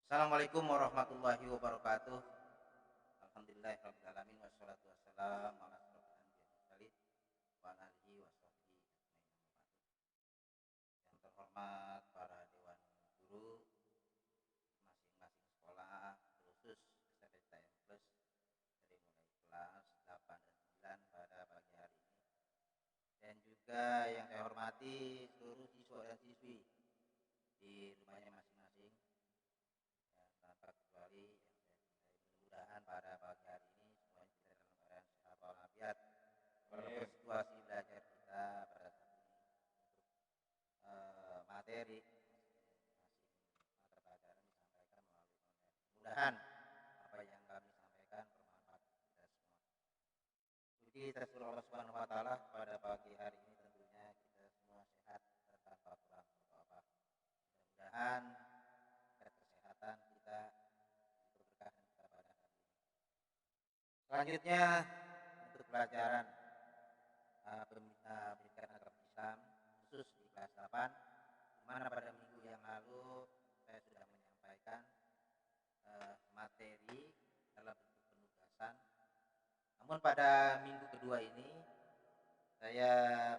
Assalamualaikum warahmatullahi wabarakatuh. Alhamdulillahirabbil alamin wassalatu wassalamu ala asyrofil anbiya'i mursalin wa ala alihi washabbihi ajmain. Yang terhormat para dewan guru masing-masing sekolah, khusus SMPTN Plus dari mulai kelas 8 dan 9 pada pagi hari ini. Dan juga yang saya hormati seluruh siswa dan siswi di rumahnya masing-masing. Tanpa kecuali yang saya cintai, mudah-mudahan pada pagi hari ini semuanya kita dalam keadaan sehat walafiat walaupun situasi belajar kita pada saat ini untuk materi masing-masing mata pelajaran disampaikan melalui online. Mudah-mudahan apa yang kami sampaikan bermanfaat kita semua. Puji tersyukur Allah Subhanahu wa taala, pada pagi hari ini tentunya kita semua sehat dan tanpa kurang apa-apa. Mudah-mudahan kesehatan kita diberkahi kita pada hari ini. Selanjutnya untuk pelajaran pendidikan agama Islam khusus di kelas 8, di mana pada minggu yang lalu saya sudah menyampaikan materi dalam bentuk penugasan. Namun pada minggu kedua ini saya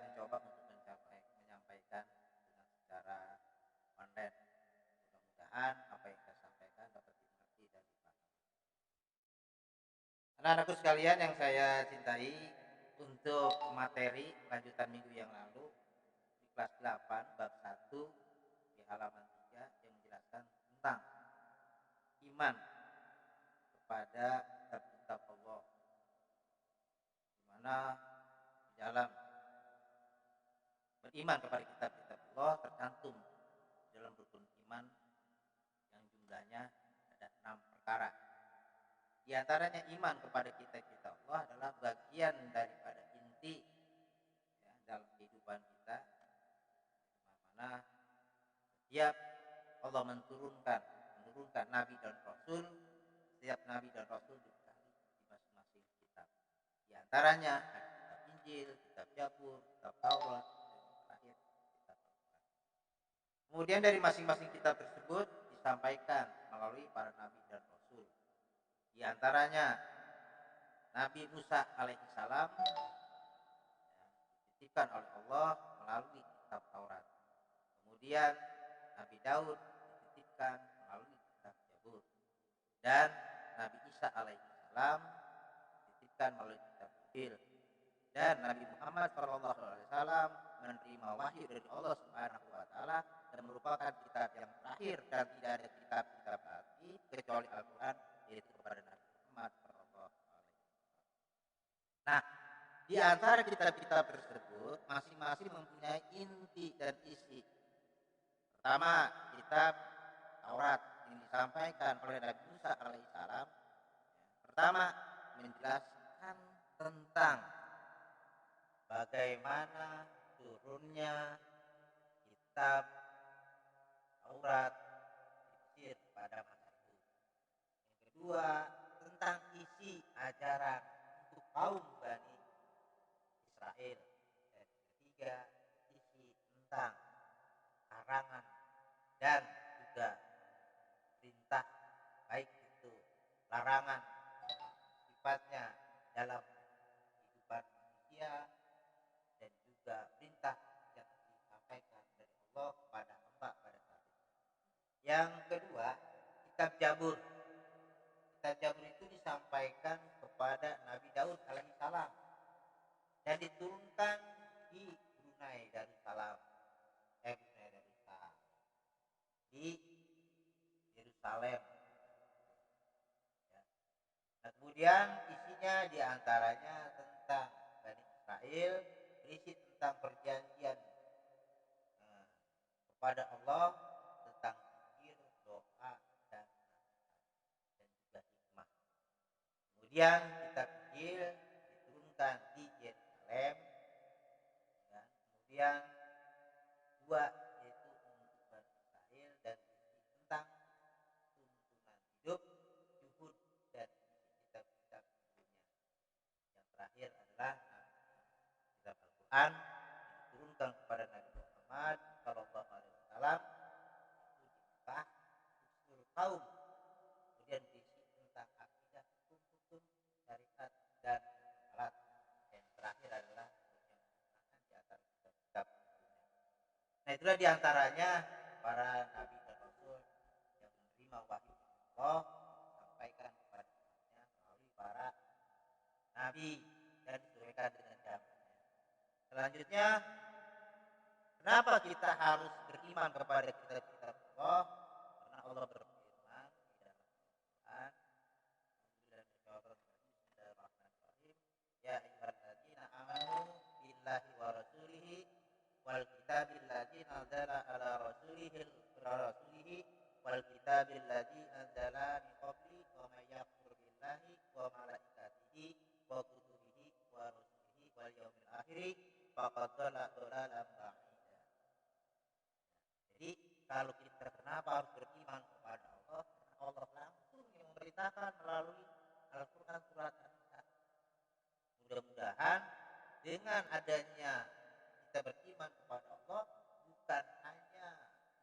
mencoba untuk menyampaikan dengan secara online. Mudah-mudahan apa yang saya sampaikan dapat dimengerti dan dipahami. Anak-anakku sekalian yang saya cintai, untuk materi lanjutan minggu yang lalu di kelas 8 bab 1 di halaman 3 yang menjelaskan tentang iman kepada kitab-kitab Allah, di mana di dalam beriman kepada kitab-kitab Allah tercantum dalam rukun iman yang jumlahnya ada 6 perkara. Di antaranya iman kepada kitab-kitab Allah adalah bagian daripada inti ya, dalam kehidupan kita, mana setiap Allah menurunkan nabi dan rasul, setiap nabi dan rasul dibekali di masing-masing kitab. Di antaranya ada kitab Injil, kitab Zabur, kitab Taurat, dan terakhir kitab Al-Quran. Kemudian dari masing-masing kitab tersebut disampaikan melalui para nabi dan rasul. Di antaranya Nabi Musa alaihissalam dititipkan oleh Allah melalui kitab Taurat. Kemudian Nabi Daud dititipkan melalui kitab Zabur. Dan Nabi Isa alaihissalam dititipkan melalui kitab Injil. Dan Nabi Muhammad SAW menerima wahyu dari Allah Subhanahu wa taala dan merupakan kitab yang terakhir, dan tidak ada kitab-kitab lagi kecuali Al-Quran, yaitu kepada Nabi Muhammad SAW. Nah, di antara kitab-kitab tersebut masing-masing mempunyai inti dan isi. Pertama, kitab Taurat yang disampaikan oleh Nabi Musa alaihissalam. Pertama, menjelaskan tentang bagaimana turunnya kitab Taurat di Mesir pada masa itu. Yang kedua, tentang isi ajaran untuk kaum Bani Israel. Dan ketiga, isi tentang larangan dan juga perintah, baik itu larangan sifatnya dalam kehidupan manusia dan juga perintah yang disampaikan dari Allah kepada hamba pada saat itu. Yang kedua, kitab Zabur. Kitab Zabur itu disampaikan kepada Nabi Daud alaihissalam dan diturunkan di Brunei Darussalam, di Yerusalem. Ya. Nah, kemudian isinya diantaranya tentang Bani Israel, berisi tentang perjanjian kepada Allah, tentang zikir, doa, dan juga hikmah. Kemudian kitab Injil diturunkan di Yerusalem. Ya. Kemudian dua, yaitu untuk Bani Israel, dan isi tentang tuntunan hidup, juhud, dan isi kitab-kitab sebelumnya. Yang terakhir adalah kitab Al-Quran yang diturunkan kepada Nabi Muhammad SAW itu di Mekah untuk seluruh kaum Nah itulah diantaranya para nabi dan rasul yang menerima wahyu Allah sampaikan kepada umatnya melalui para nabi dan disesuaikan dengan zamannya. Selanjutnya, kenapa kita harus beriman kepada kitab-kitab Allah? Karena Allah berfirman di dalam Al-Quran, Bismillahirrahmanirrahim, Ya ayyuhalladzina amanu billahi wa rasulihi wal kitabil ladzi anzala ala rasulihi wal kitabil ladzi anzala min qabli wa may yakfur billahi wa malaikatihi wa kutubihi wa rusulihi wal yaumil akhir faqad dhalla dhalalan ba'ida. Jadi kalau kita kenapa harus beriman kepada Allah? Karena Allah langsung yang memerintahkan melalui Al-Quran surat An-Nisa. Mudah-mudahan dengan adanya kita beriman kepada Allah bukan hanya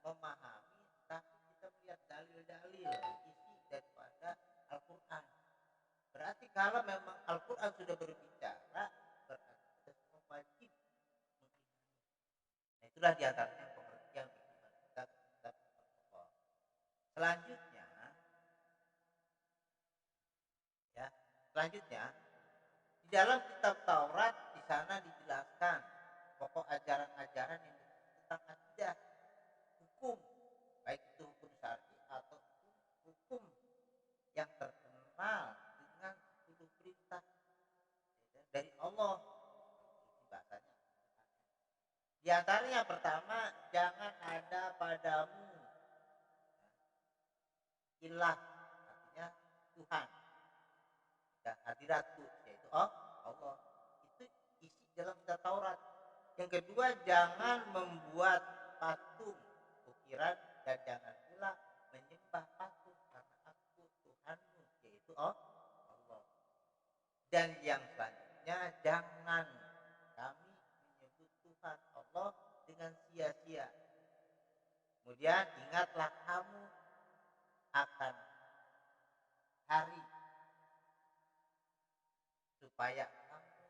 memahami, tapi kita melihat dalil-dalil isi daripada Al-Quran. Berarti kalau memang Al-Quran sudah berbicara, berarti kita semua wajib mengimani. Nah, itulah diantaranya pengertian beriman kita kepada Allah. Selanjutnya, di dalam kitab Taurat di sana dijelaskan pokok ajaran-ajaran yang tentang akidah, hukum, baik itu hukum syar'i atau hukum yang terkenal dengan 10 perintah dari Allah. Bahasanya. Di antaranya pertama, jangan ada padamu ilah, artinya Tuhan. Dan hadiratku, yaitu Allah. Itu isi dalam kitab Taurat. Yang kedua, jangan membuat patung ukiran dan jangan pula menyembah patung karena aku Tuhanmu, yaitu Allah. Dan yang selanjutnya, jangan kami menyebut Tuhan Allah dengan sia-sia. Kemudian ingatlah kamu akan hari supaya kamu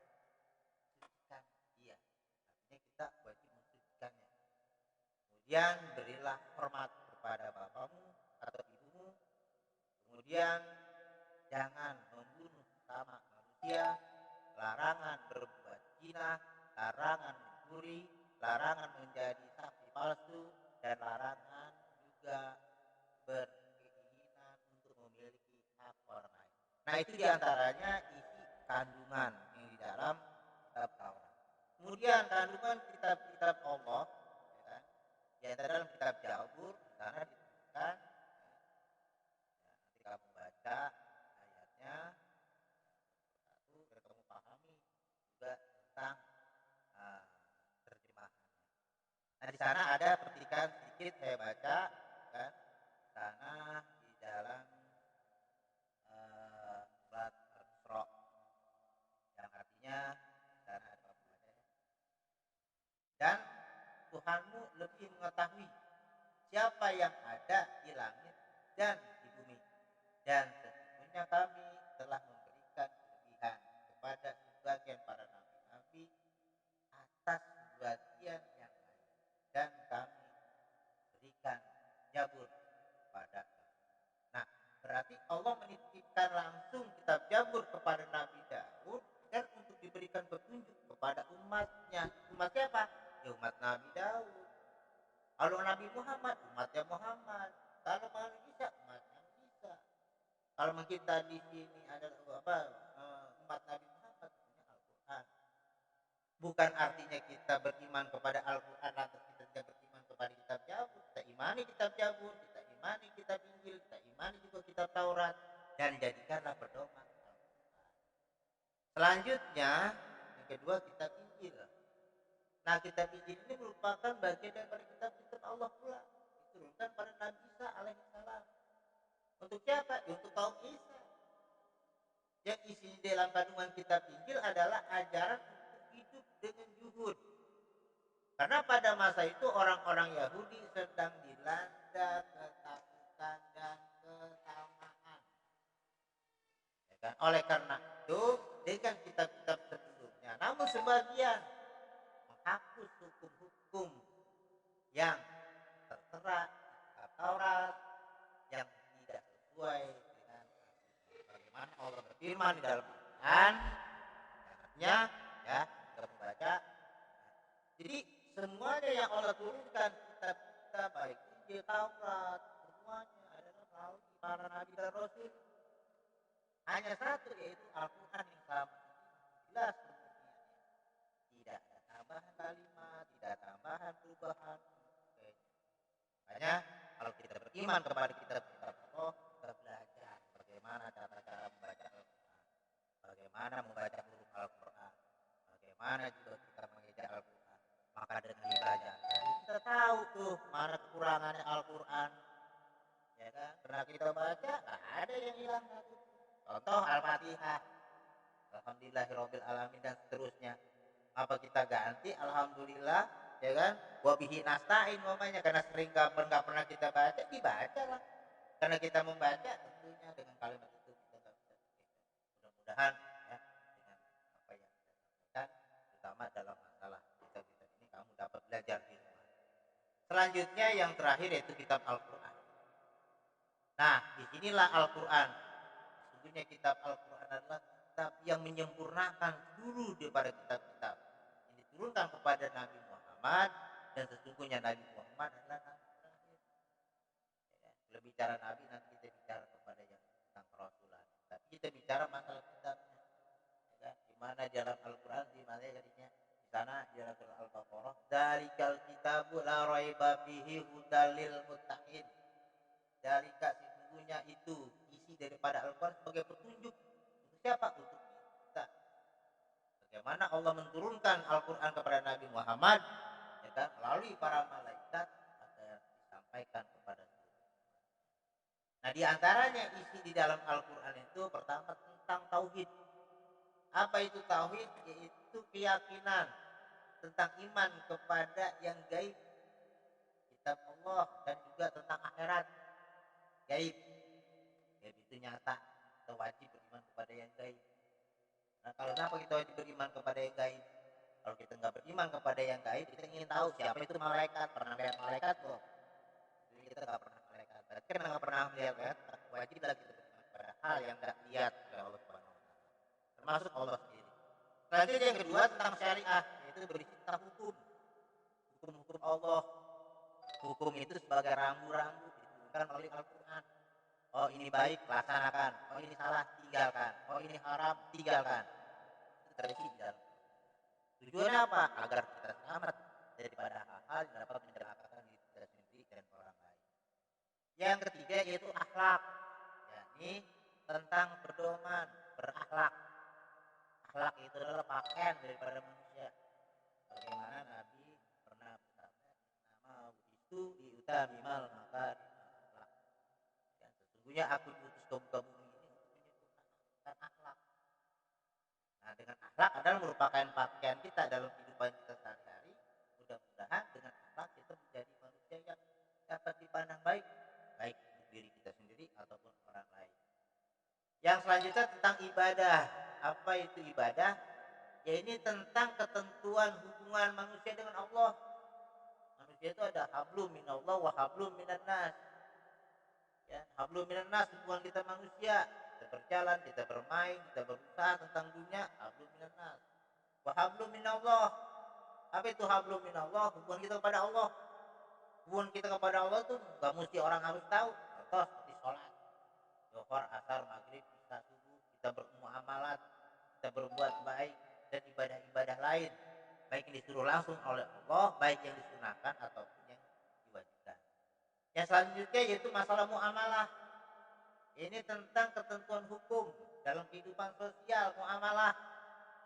sucikan dia. Artinya kita wajib mensucikannya. Kemudian berilah hormat kepada bapamu atau ibumu. Kemudian jangan membunuh sesama manusia. Larangan berbuat zina, larangan mencuri, larangan menjadi saksi palsu, dan larangan juga berkeinginan untuk memiliki hak orang lain. Nah itu diantaranya isi kandungan yang di dalam kitab Taurat. Kemudian kandungan kitab-kitab Allah, ya kan? Di antara dalam kitab Zabur, di sana disebutkan, nanti kamu baca ayatnya, satu dan kamu pahami juga tentang terjemahannya. Nah di sana ada petikan sedikit saya baca, kan? Di sana di dalam surat Al-Isra yang artinya sana ada pembacanya. Dan Tuhanmu lebih mengetahui siapa yang ada di langit dan di bumi. Dan sesungguhnya kami telah memberikan kelebihan kepada sebagian para nabi-nabi atas sebagian yang lain. Dan kami berikan Zabur kepada kami. Nah, berarti Allah menitipkan langsung kitab Zabur kepada Nabi Daud dan untuk diberikan petunjuk kepada umatnya. Umat siapa? Ya umat Nabi Daud. Kalau Nabi Muhammad, umatnya Muhammad. Kalau Nabi Isa, umatnya Isa. Kalau kita di sini adalah umat Nabi Muhammad, punya Al-Quran. Bukan artinya kita beriman kepada Al-Quran lantas kita tidak beriman kepada kitab Zabur. Kita imani kitab Zabur, kita imani kitab Injil, kita imani juga kitab Taurat, dan jadikanlah pedoman Al-Quran. Selanjutnya, yang kedua kitab Injil. Nah kitab Injil ini merupakan bagian daripada kitab-kitab Allah pula. Diturunkan pada Nabi Isa alaihissalam. Untuk siapa? Untuk kaum Isa. Yang isi dalam kandungan kitab Injil adalah ajaran untuk hidup dengan zuhud. Karena pada masa itu orang-orang Yahudi sedang dilanda ketakutan dan kesamaan. Ya kan? Oleh karena itu, dengan kitab-kitab sebelumnya, namun sebagian menghapus hukum-hukum yang tertera kitab Taurat yang tidak sesuai dengan bagaimana Allah berfirman di dalam Al-Quran. Artinya ya kita membaca. Jadi semuanya yang Allah turunkan kitab baik Injil, Taurat, semuanya adalah melalui para nabi dan rasul. Hanya satu yaitu Al-Quran yang sama jelas tidak ada tambahan kalimat, tidak ada tambahan perubahan. Makanya kalau kita beriman kepada kitab Allah, kita belajar bagaimana cara membaca Al-Quran, bagaimana membaca huruf Al-Quran, bagaimana juga kita mengejar Al-Quran. Maka dengan belajar kita tahu tuh mana kekurangannya Al-Quran, ya kan? Karena kita baca nggak ada yang hilang satu. Contoh Al-Fatihah, Alhamdulillahirabbil alamin dan seterusnya. Apa kita ganti Alhamdulillah, ya kan? Wa bihi nasta'in umpamanya, karena sering nggak pernah kita baca, dibaca lah. Karena kita membaca tentunya dengan kalimat itu kita nggak bisa. Mudah-mudahan ya dengan apa yang kita sampaikan, terutama dalam masalah kita ini kamu dapat belajar di rumah. Selanjutnya yang terakhir yaitu kitab Al-Quran. Nah, disinilah Al-Quran. Sesungguhnya kitab Al-Quran adalah kitab yang menyempurnakan seluruh daripada kitab-kitab yang diturunkan kepada Nabi Muhammad, dan sesungguhnya Nabi Muhammad adalah Nabi terakhir. Ya, kalau bicara Nabi nanti kita bicara kepada yang tentang kerasulan. Tapi kita bicara masalah kitabnya. Ya kan? Di mana di dalam Al-Quran di mana jadinya di sana di dalam surah Al-Baqarah, "Dzalikal kitabu la raiba fihi hudal lil muttaqin." Dzalika sesungguhnya itu isi daripada Al-Quran sebagai petunjuk untuk siapa? Untuk kita. Bagaimana Allah menurunkan Al-Quran kepada Nabi Muhammad, ya kan? Melalui para malaikat agar disampaikan kepada kita. Nah, di antaranya isi di dalam Al-Quran itu pertama tentang tauhid. Apa itu tauhid? Yaitu keyakinan tentang iman kepada yang gaib, kitab Allah, dan juga tentang akhirat. Gaib itu nyata, kita wajib beriman kepada yang gaib. Nah, kalau kenapa kita wajib beriman kepada yang gaib? Kalau kita nggak beriman kepada yang gaib, kita ingin tahu siapa itu malaikat, pernah lihat malaikat kok? Jadi kita nggak pernah malaikat, berarti kan nggak pernah melihat kan? Wajib lagi kita beriman kepada hal yang nggak lihat oleh Allah Subhanahu Wa Taala, termasuk Allah sendiri. Selanjutnya yang kedua tentang syariah, yaitu berisi tentang hukum Allah. Hukum itu sebagai rambu-rambu diturunkan melalui Al-Quran. Oh ini baik, laksanakan. Oh ini salah, tinggalkan. Oh ini haram, tinggalkan. Itu terisi di dalam. Tujuannya apa? Agar kita selamat daripada hal-hal yang dapat mencelakakan diri kita sendiri dan orang lain. Yang ketiga yaitu akhlak, yakni tentang pedoman, berakhlak. Akhlak itu adalah pakaian daripada manusia. Bagaimana Nabi pernah bersabda, "Nama itu diutamimal maka sesungguhnya aku diutus ke muka bumi ini untuk menyempurnakan akhlak." Nah, dengan akhlak adalah merupakan pakaian kita dalam kehidupan kita sehari-hari. Mudah-mudahan dengan akhlak kita menjadi manusia yang dapat dipandang baik, baik untuk diri kita sendiri ataupun orang lain. Yang selanjutnya tentang ibadah. Apa itu ibadah? Ya ini tentang ketentuan hubungan manusia dengan Allah. Manusia itu ada hablum minallah wa hablum minannas. Ya, hablum minannas hubungan kita manusia. Kita berjalan, kita bermain, kita berusaha tentang dunia, hablum minannas. Wa hablum minallah. Apa itu hablum minallah? Hubungan kita kepada Allah. Hubungan kita kepada Allah tuh enggak mesti orang harus tahu. Contoh seperti sholat, zuhur, asar, maghrib, isya, subuh, kita bermuamalat, kita berbuat baik dan ibadah-ibadah lain, baik yang disuruh langsung oleh Allah, baik yang disunahkan ataupun yang diwajibkan. Yang selanjutnya yaitu masalah muamalah. Ini tentang ketentuan hukum dalam kehidupan sosial, muamalah.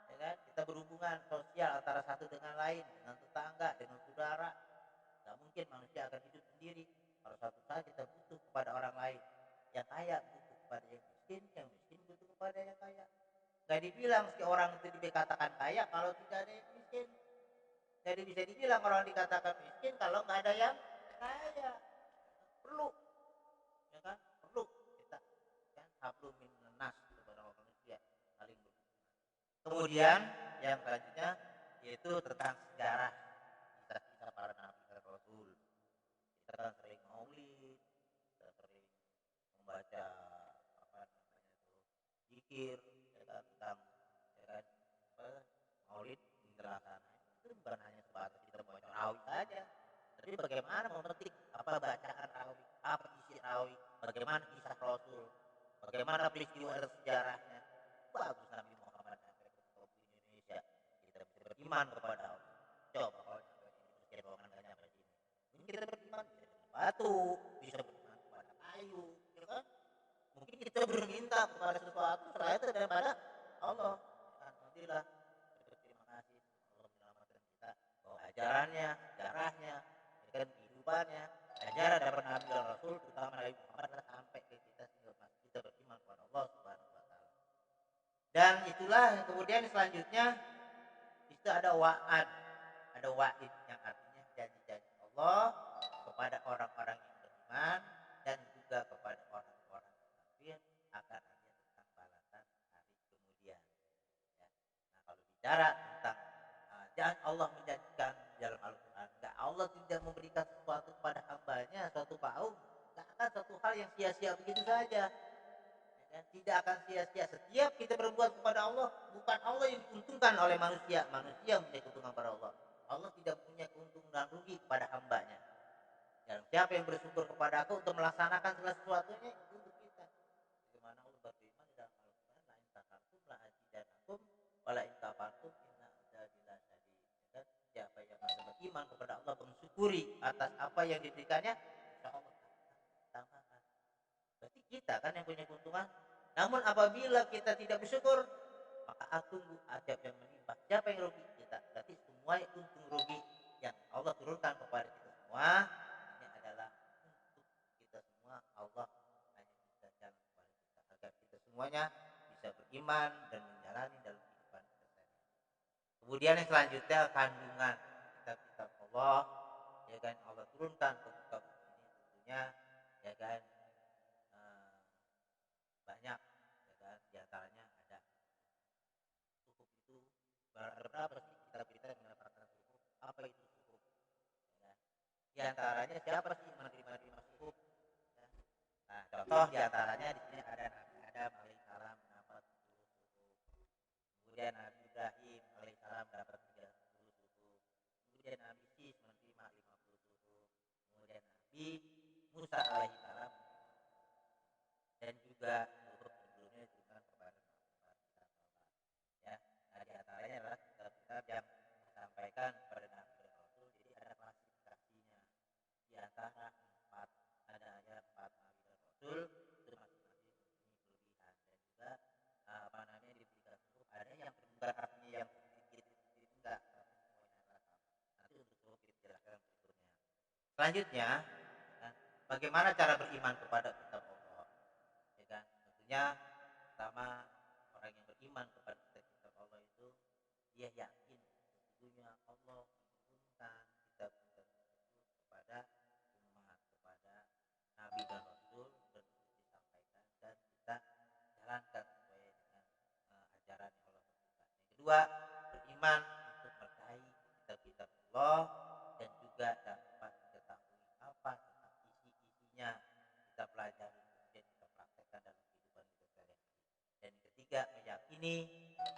Ya kan? Kita berhubungan sosial antara satu dengan lain, dengan tetangga, dengan saudara. Tidak mungkin manusia akan hidup sendiri. Kalau satu saat kita butuh kepada orang lain. Yang kaya butuh kepada yang miskin butuh kepada yang kaya. Gak dibilang si orang itu dikatakan kaya kalau tidak ada yang miskin. Jadi bisa dibilang orang dikatakan miskin kalau nggak ada yang kaya. Perlu, ya kan? Perlu kita kan hablum minannas kepada manusia saling berhubungan. Kemudian yang selanjutnya yaitu tentang sejarah kisah-kisah para nabi dan rasul. membaca apa namanya itu zikir, ya kan, tentang ya kan apa, maulid dilaksanakan itu bukan hanya sebatas kita membaca rawih saja, tapi bagaimana memetik apa bacaan rawih, apa isi rawih, bagaimana kisah Rasul, bagaimana peristiwa dan sejarahnya. Bagus Nabi Muhammad sampai ke bumi Indonesia, kita bisa beriman kepada Allah. Coba kalau sampai ini sekian ruangan nggak nyampe sini, mungkin kita beriman bisa dengan batu, bisa beriman kepada kayu, ya kan? Mungkin kita berminta kepada sesuatu selain daripada Allah. Alhamdulillah, berterima kasih Allah menyelamatkan kita. Bahwa ajarannya, sejarahnya, ya kan, kehidupannya, ajaran dari Nabi dan Rasul, terutama Nabi Muhammad adalah sampai ke kita sehingga kita beriman kepada Allah Subhanahu Wa Taala. Dan itulah yang kemudian selanjutnya itu ada wa'ad, ada wa'id yang artinya janji-janji Allah kepada orang-orang yang beriman dan juga kepada orang-orang kafir akan ada tentang balasan hari kemudian. Ya. Nah kalau bicara tentang jangan Allah menjanjikan dalam Al-Quran, enggak, Allah tidak memberikan sesuatu kepada hambanya, suatu kaum, enggak akan suatu hal yang sia-sia begitu saja. Dan tidak akan sia-sia setiap kita berbuat kepada Allah, bukan Allah yang diuntungkan oleh manusia, manusia punya keuntungan kepada Allah. Allah tidak punya keuntungan dan rugi kepada hambanya. Dan siapa yang bersyukur kepada aku untuk melaksanakan segala sesuatunya itu untuk kita. Bagaimana Allah berfirman di dalam Al-Quran, la in sakartum la azidanakum wa la in kafartum inna adzabi lasyadid. Dan siapa yang beriman kepada Allah mensyukuri atas apa yang diberikannya, insya Allah akan ditambahkan. Berarti kita kan yang punya keuntungan. Namun apabila kita tidak bersyukur, maka tunggu azab yang menimpa. Siapa yang rugi? Kita. Berarti semua untung rugi yang Allah turunkan kepada kita semua, ini adalah untuk kita semua. Allah hanya bisa jalan kepada kita agar kita semuanya bisa beriman dan menjalani dalam kehidupan kita sehari-hari. Kemudian yang selanjutnya kandungan kitab-kitab Allah, ya kan, Allah turunkan ke muka bumi ini tentunya, ya kan, banyak, ya kan, diantaranya ada suhuf itu berapa sih kitab-kitab yang mendapatkan suhuf, apa itu suhuf, ya. Diantaranya siapa sih menerima suhuf, ya. Nah contoh diantaranya di sini ada Nabi Adam alaihissalam dapat 10 suhuf, kemudian Nabi Ibrahim alaihissalam dapat 30 suhuf, kemudian Nabi Sis menerima 50 suhuf, kemudian Nabi Musa alaihissalam, dan juga suhuf sebelumnya diberikan kepada kita. Ya, nah diantaranya adalah kitab-kitab yang disampaikan kepada Nabi dan Rasul. Jadi ada klasifikasinya. Di antara 4 ada ayat 4 Nabi dan Rasul itu masing-masing mempunyai kelebihan dan juga apa namanya diberikan suhuf. Ada yang bukan artinya yang sedikit enggak, tapi semuanya adalah sama. Nanti untuk suhuf kita jelaskan berikutnya. Selanjutnya, ya kan, bagaimana cara beriman kepada kitab Allah? Ya kan, tentunya pertama orang yang beriman kepada kitab Allah itu dia yakin sesungguhnya Allah menurunkan kitab-kitab tersebut kepada umat, kepada Nabi dan Rasul dan disampaikan dan kita jalankan sesuai dengan ajaran yang Allah berikan. Yang kedua, beriman untuk percaya kitab-kitab Allah dan juga dapat diketahui apa tentang isi-isinya, kita pelajari kemudian kita praktekkan dalam kehidupan kita sehari-hari. Dan ketiga, meyakini,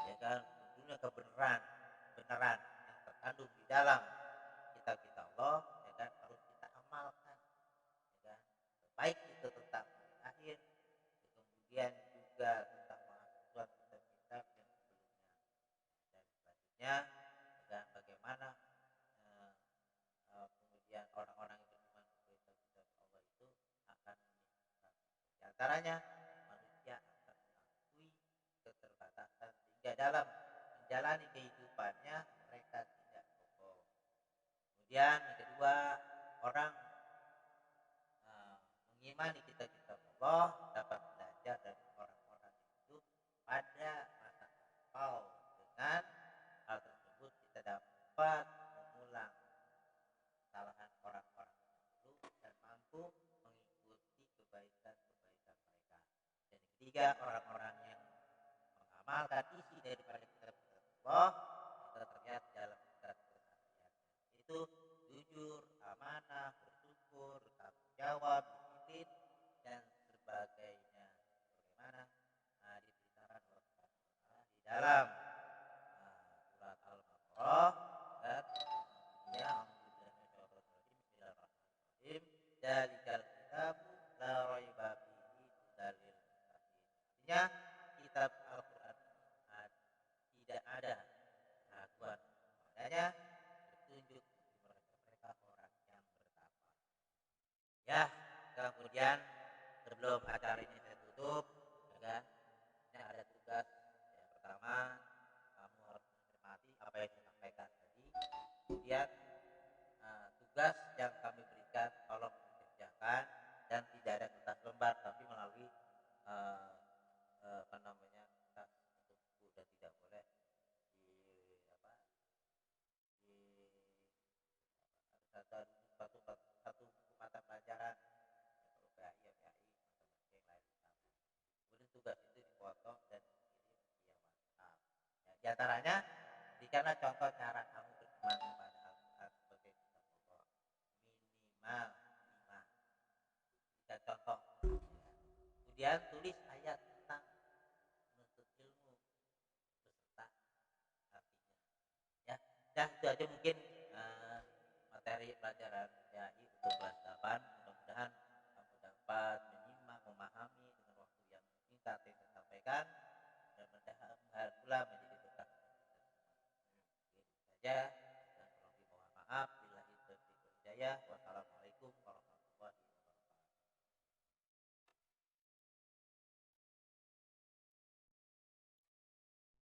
ya kan, tentunya kebenaran yang terkandung di dalam kitab-kitab Allah, ya kan, harus kita amalkan, ya kan, baik itu tentang hari akhir, kemudian juga tentang mahasiswa kitab-kitab yang sebelumnya. Dan selanjutnya, ya kan, bagaimana kemudian orang-orang yang beriman kepada kitab Allah itu akan meningkat. Di antaranya manusia akan mengakui keterbatasan sehingga dalam menjalani kehidupannya mereka tidak sombong. Kemudian yang kedua, orang mengimani kitab-kitab Allah dapat belajar dari orang-orang yang hidup pada masa lampau. Dengan hal tersebut kita dapat mengulang kesalahan orang-orang dahulu dan mampu mengikuti kebaikan-kebaikan mereka. Dan yang ketiga, orang-orang yang mengamalkan isi daripada kitab-kitab Allah itu terlihat dalam kitab kesehariannya. Itu jujur, amanah, bersyukur, tanggung jawab, disiplin, dan dalam surat Al-Baqarah dan ya Bismillahirrahmanirrahim dzalikal kitabu la raiba fihi hudal lil muttaqin. Artinya kitab Al-Qur'an tidak ada keraguan padanya, petunjuk bagi mereka orang yang bertakwa. Ya, kemudian sebelum acara ini saya tutup, ya kan? Ini ada tugas. Yang pertama, kamu harus mencermati apa yang saya sampaikan tadi. Kemudian tugas yang kami berikan tolong dikerjakan dan tidak ada kertas lembar tapi melalui eh, apa namanya kertas untuk buku dan tidak boleh di apa di ada satu buku mata pelajaran ya, kalau PAI ya PAI matematika yang lain sama. Kemudian tugas itu dipotong dan dikirim via WhatsApp. Ya, di antaranya berikanlah contoh cara kamu berteman kepada Al-Quran sebagai kitab Allah minimal 5. Berikan contoh. Kemudian tulis ayat tentang menuntut ilmu beserta artinya. Ya, nah itu aja mungkin materi pelajaran PAI untuk kelas 8. Mudah-mudahan kamu dapat menyimak, memahami dengan waktu yang singkat yang saya sampaikan dan mudah-mudahan pula menjadi berkah bagi kita semua. Itu saja dan kurang lebih mohon maaf. Billahi taufiq wal hidayah. Wassalamualaikum.